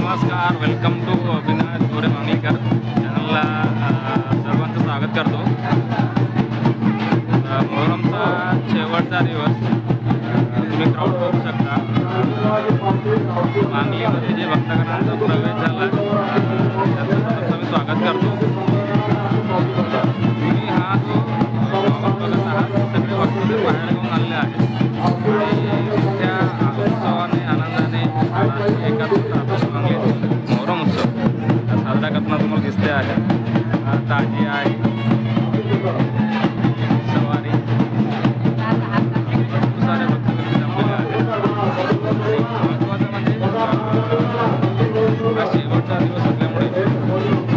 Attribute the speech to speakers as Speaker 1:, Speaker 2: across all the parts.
Speaker 1: नमस्कार, welcome to Avinash गोरे मांगलीकर चॅनलला सर्वांचं स्वागत करतो. मोहरमचा शेवटचा दिवस तुम्ही क्राऊड बघू शकता. मांगलीमध्ये जे भक्तगणांचा प्रवेश झाला त्याचं मी स्वागत करतो. तुम्ही हा जो बघत आहात सगळे भक्त बाहेर घेऊन आलेले आहेत आणि मोठ्या उत्सवाने आनंदाने मोहरम उत्सव साजरा करताना तुम्हाला दिसते आहे. ताजी आहे सवारी खूप सारे भक्त जमलेले आहेत. आणि महत्त्वाचं म्हणजे हा शेवटचा दिवस असल्यामुळे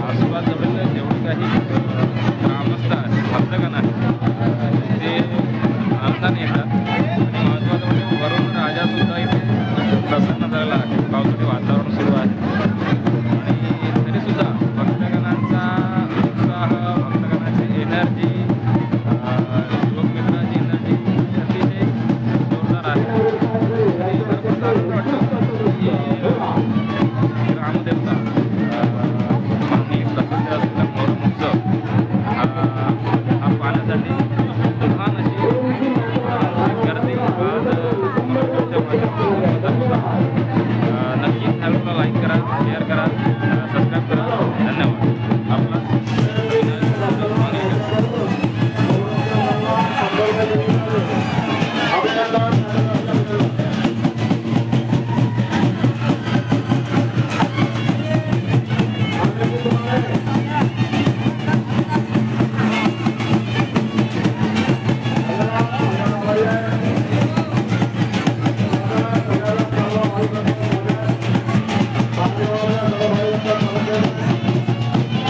Speaker 1: आसपास जवळ जेवढी काही ग्रामस्थ आहेत भक्तगण आहेत ते आनंदाने येतात. आणि महत्त्वाचं म्हणजे वरून राजासुद्धा इथे प्रसन्न झालेला आहे. पावसाळी वातावरण सुरू आहे आणि तरीसुद्धा भक्तगणांचा उत्साह, भक्तगणाची एनर्जी, युवक मित्रांची एनर्जी अतिशय जोरदार आहे. आणि भरपूर आनंद वाटतो की ग्रामदेवता मागणी प्रसिद्ध असलेला मोहरम उत्सव हा पाहण्यासाठी तुफान अशी गर्दी आज मोहरमच्या माध्यमातून नक्की चॅनलला लाईक करा, शेअर करा, सबस्क्राईब करा. धन्यवाद. आपला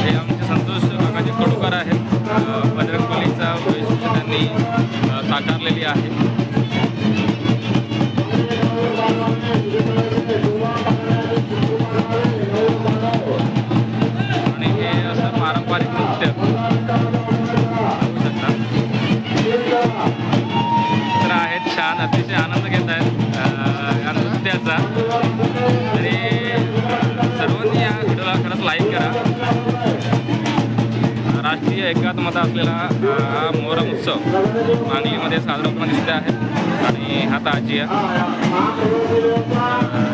Speaker 1: हे आमचे संतोष काकाजी कडूकर आहेत. बजरंगबलीचा वैशिष्ट्य त्यांनी साकारलेली आहे. आणि हे असं पारंपरिक नृत्य बघू शकता. तर आहेत छान, अतिशय आनंद घेत आहेत या नृत्याचा. तरी सर्वांनी या व्हिडिओला खरंच लाईक करा. राष्ट्रीय एकात्मता असलेला हा मोहरम उत्सव मांगलीमध्ये साजरा होताना दिसते आहे. आणि हा ताजिया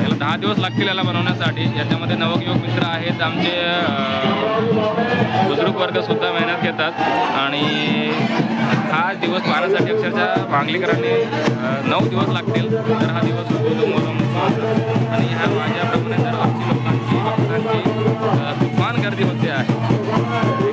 Speaker 1: याला 10 दिवस लागतील याला बनवण्यासाठी. याच्यामध्ये नवयुवक मित्र आहेत आमचे, बुजुर्ग वर्गसुद्धा मेहनत घेतात. आणि हा दिवस पाहण्यासाठी अक्षरशः मांगलीकरांनी 9 दिवस लागतील. तर हा दिवस होतो मोहरम उत्सव. आणि ह्या माझ्याप्रमाणे दरवर्षी लोकांची भक्तांची तुफान गर्दी होते आहे.